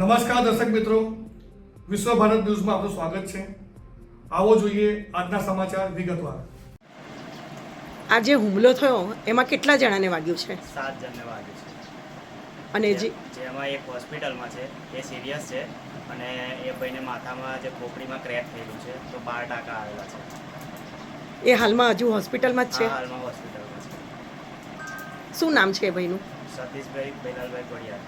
નમસ્કાર દર્શક મિત્રો, વિશ્વ ભારત ન્યૂઝમાં આપનું સ્વાગત છે। આવો જોઈએ આજના સમાચાર વિગતવાર। આ જે હુમલો થયો એમાં કેટલા જણાને વાગ્યું છે? 7 જણને વાગ્યું છે અને જેમાં એક હોસ્પિટલમાં છે, એ સિરિયસ છે અને એ ભાઈને માથામાં જે ખોપડીમાં ક્રેક થયેલું છે તો 12% આવેલા છે। એ હાલમાં હજુ હોસ્પિટલમાં જ છે? હાલમાં હોસ્પિટલમાં છે। શું નામ છે એ ભાઈનું? સતીશભાઈ બેલાલભાઈ પડિયાર।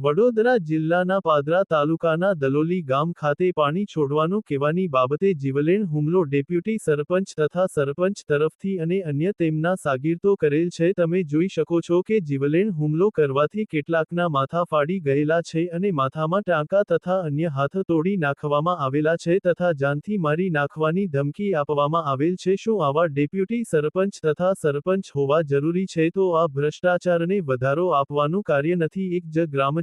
વડોદરા જિલ્લાના પાદરા તાલુકાના દલોલી ગામ ખાતે પાણી છોડવાનું કહેવાની બાબતે જીવલેણ હુમલો ડેપ્યુટી સરપંચ તથા સરપંચ તરફથી અને અન્ય તેમના સાગીરતો કરેલ છે। તમે જોઈ શકો છો કે જીવલેણ હુમલો કરવાથી કેટલાકના માથા ફાડી ગયેલા છે અને માથામાં ટાંકા તથા અન્ય હાથ તોડી નાખવામાં આવેલા છે તથા જાનથી મારી નાખવાની ધમકી આપવામાં આવેલ છે। શું આવા ડેપ્યુટી સરપંચ તથા સરપંચ હોવા જરૂરી છે? તો આ ભ્રષ્ટાચારને વધારો આપવાનું કાર્ય નથી। એક જ ગ્રામજનોની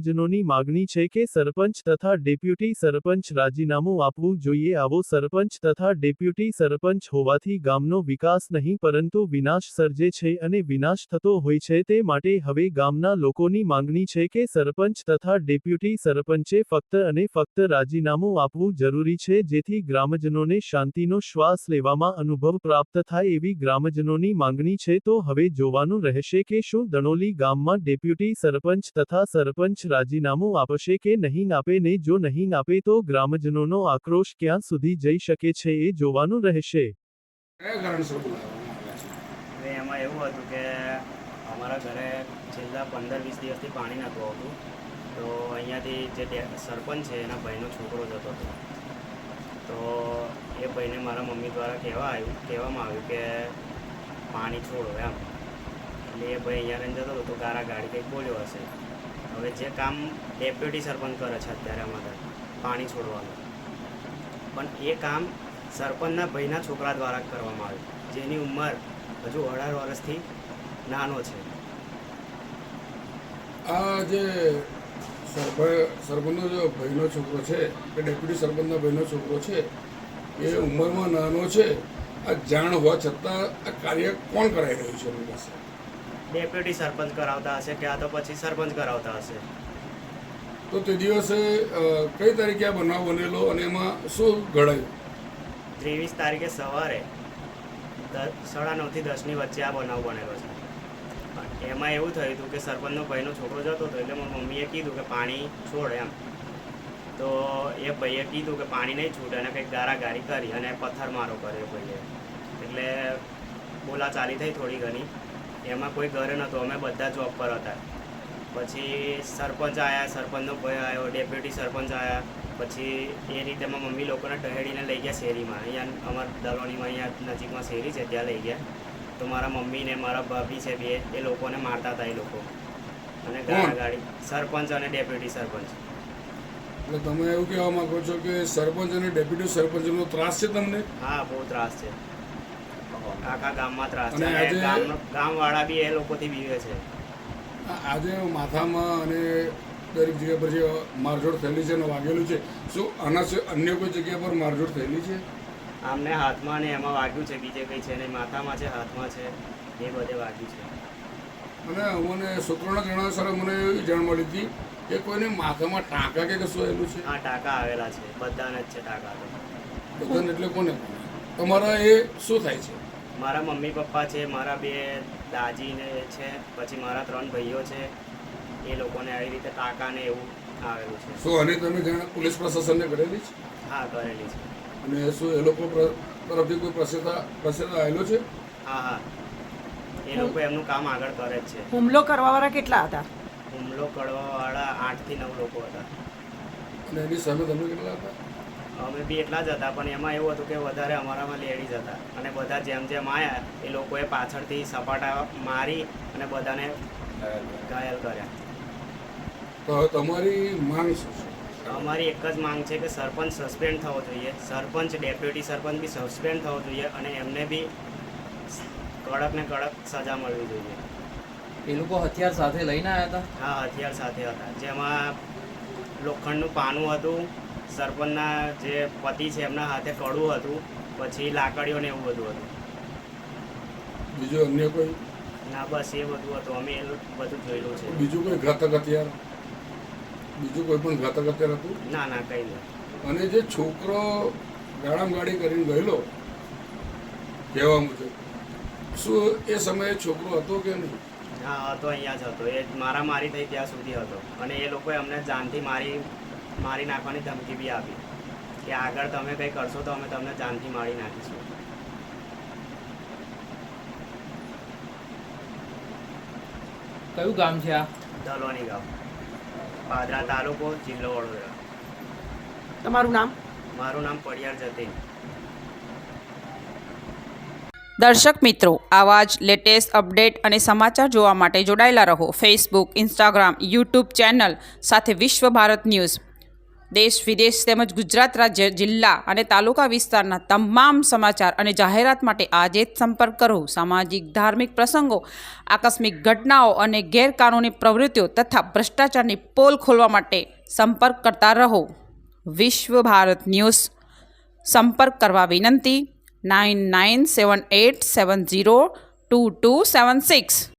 માગણી છે કે સરપંચ તથા ડેપ્યુટી સરપંચ રાજીનામું આપવું જોઈએ। આવો સરપંચ તથા ડેપ્યુટી સરપંચ હોવાથી ગામનો વિકાસ નહીં પરંતુ વિનાશ સર્જે છે અને વિનાશ થતો હોય છે। તે માટે હવે ગામના લોકોની માંગણી છે કે સરપંચ તથા ડેપ્યુટી સરપંચે ફક્ત અને ફક્ત રાજીનામું આપવું જરૂરી છે જેથી ગ્રામજનોને શાંતિનો શ્વાસ લેવામાં અનુભવ પ્રાપ્ત થાય એવી ગ્રામજનોની માંગણી છે। તો હવે જોવાનું રહેશે કે શું દણોલી ગામમાં ડેપ્યુટી સરપંચ તથા સરપંચ રાજીનામું આપશે કે નહીં આપે ને જો નહીં આપે તો ગ્રામજનોનો આક્રોશ ક્યાં સુધી જઈ શકે છે એ જોવાનું રહેશે। હવે એમાં એવું હતું કે અમારા ઘરે છેલ્લા 15-20 દિવસથી પાણી નહોતું આવતું, તો અહીંયાથી જે સરપંચ છે એના ભાઈનો છોકરો જતો હતો, તો એ ભાઈને મારા મમ્મી દ્વારા કહેવામાં આવ્યું કે પાણી છોડો એમ, એટલે એ ભાઈ અહીંયા રહીને જતો હતો તો ગાડી કંઈક બોલ્યો હશે। હવે જે કામ ડેપ્યુટી સરપંચ કરે છે અત્યારે અમારે પાણી છોડવાનું, પણ એ કામ સરપંચના ભાઈના છોકરા દ્વારા કરવામાં આવ્યું જેની ઉંમર હજુ 18 વર્ષથી નાનો છે। આ જે સરપંચનો જે ભાઈનો છોકરો છે કે ડેપ્યુટી સરપંચના ભાઈનો છોકરો છે એ ઉંમરમાં નાનો છે। આ જાણ હોવા છતાં આ કાર્ય કોણ કરાવી રહ્યું છે એમની પાસે? ડેપ્યુટી સરપંચ કરાવતા હશે કે આ તો પછી સરપંચ કરાવતા હશે। તો તે દિવસે કઈ તારીખે આ બનાવ બનેલો અને એમાં શું ઘડાયું? 23 તારીખે સવારે 9:30 થી 10ની વચ્ચે આ બનાવ બનેલો છે। એમાં એવું થયું હતું કે સરપંચનો ભાઈનો છોકરો જતો હતો એટલે મારી મમ્મીએ કીધું કે પાણી છોડ એમ, તો એ ભાઈએ કીધું કે પાણી નહીં છૂટે અને કંઈક ગારાગારી કરી અને પથ્થરમારો કર્યો ભાઈએ, એટલે બોલાચાલી થઈ થોડી ઘણી। એમાં કોઈ ઘરે નહોતો, અમે બધા જોબ પર હતા। પછી સરપંચ આવ્યા, સરપંચનો ભાઈ આવ્યો, ડેપ્યુટી સરપંચ આવ્યા, પછી એ રીતે મારી મમ્મી લોકોને ટહેડીને લઈ ગયા શેરીમાં। અહીંયા અમારા દલોનીમાં અહીંયા નજીકમાં શેરી છે ત્યાં લઈ ગયા, તો મારા મમ્મી ને મારા ભાભી છે બે, એ લોકોને મારતા હતા એ લોકો અને ગાડી સરપંચ અને ડેપ્યુટી સરપંચ। એટલે તમે એવું કહેવા માંગો છો કે સરપંચ અને ડેપ્યુટી સરપંચનો ત્રાસ છે તમને? હા, બહુ ત્રાસ છે, આખા ગામમાં ત્રાસ છે અને અને ગામવાળા બી એ લોકોથી બીવે છે। આજે માથામાં અને દરેક જગ્યા પર જે મારઝોડ થયેલી છે અને વાગેલું છે, શું આના અન્ય કોઈ જગ્યા પર મારઝોડ થયેલી છે? આમને હાથમાં ને એમાં વાગ્યું છે, બીજે કંઈ છે નહીં, માથામાં છે, હાથમાં છે, એ બધે વાગ્યું છે। અને મને સૂત્રોના જણાવ્યા સર મને એવી જાણ મળી હતી કે કોઈને માથામાં ટાંકા કે કશું આવેલું છે? હા, ટાંકા આવેલા છે, બધાને જ છે ટાંકા તો। બધાને એટલે કોને? તમારા એ શું થાય છે? મારા મમ્મી પપ્પા છે, મારા બે દાજીને છે, પછી મારા 3 ભાઈઓ છે, એ લોકોને આવી રીતે ટાંકા ને એવું આવેલું છે। શું અને તમે જાણ પોલીસ પ્રશાસનને કરેલી છે? હા, કરેલી છે। અને શું એ લોકો તરફથી કોઈ પ્રસિદ્ધ આવેલો છે? હા હા, એ લોકો એમનું કામ આગળ કરે જ છે। હુમલો કરવાવાળા કેટલા હતા? હુમલો કરવાવાળા 8 થી 9 લોકો હતા। અને એની સામે તમે કેટલા હતા? અમે બી એટલા જ હતા, પણ એમાં એવું હતું કે વધારે અમારામાં લેડીઝ હતા અને બધા જેમ જેમ આવ્યા એ લોકોએ પાછળથી સપાટા મારી અને બધાને ઘાયલ કર્યા। તો હવે તમારી માંગ શું છે? અમારી એક જ માંગ છે કે સરપંચ સસ્પેન્ડ થવો જોઈએ, સરપંચ ડેપ્યુટી સરપંચ બી સસ્પેન્ડ થવો જોઈએ અને એમને બી કડક ને કડક સજા મળવી જોઈએ। એ લોકો હથિયાર સાથે લઈને આવ્યા હતા? હા, હથિયાર સાથે હતા, જેમાં લોખંડનું પાનું હતું, સરપંચના જે પતિ છે એમના હાથે કડું હતું, પછી લાકડીઓ ને એવું બધું હતું। બીજું અન્ય કોઈ? ના, બસ એ બધું હતું, અમે એ બધું જોયેલું છે। બીજું કોઈ ઘાતક હથિયાર? બીજું કોઈ પણ ઘાતક અત્યારે હતું? ના ના કંઈ નહીં. અને જે છોકરો ગાડામાં ગાડી કરીને ગયેલો કહેવા મુજબ, શું એ સમયે છોકરો હતો કે નહીં? હા હતો, અહીંયા જ હતો. એ મારામારી થઈ ત્યાં સુધી હતો. અને એ લોકોએ અમને જાનથી મારી નાખવાની ધમકી બી આપી કે આગળ તમે કંઈ કરશો તો અમે તમને જાનથી મારી નાખીશું. કયું ગામ છે આ? ધલોની ગામ, પાદરા તાલુકો, જિલ્લો વડોદરા. તમારું નામ? મારું નામ પડિયાર જતીન. દર્શક મિત્રો, આવા જ લેટેસ્ટ અપડેટ અને સમાચાર જોવા માટે જોડાયેલા રહો ફેસબુક, ઇન્સ્ટાગ્રામ, યુટ્યુબ ચેનલ સાથે વિશ્વ ભારત ન્યૂઝ. દેશ વિદેશ તેમજ ગુજરાત રાજ્ય, જિલ્લા અને તાલુકા વિસ્તારના તમામ સમાચાર અને જાહેરાત માટે આજે જ સંપર્ક કરો. સામાજિક ધાર્મિક પ્રસંગો, આકસ્મિક ઘટનાઓ અને ગેરકાનૂની પ્રવૃત્તિઓ તથા ભ્રષ્ટાચારની પોલ ખોલવા માટે સંપર્ક કરતા રહો. વિશ્વ ભારત ન્યૂઝ. સંપર્ક કરવા વિનંતી 9978702276.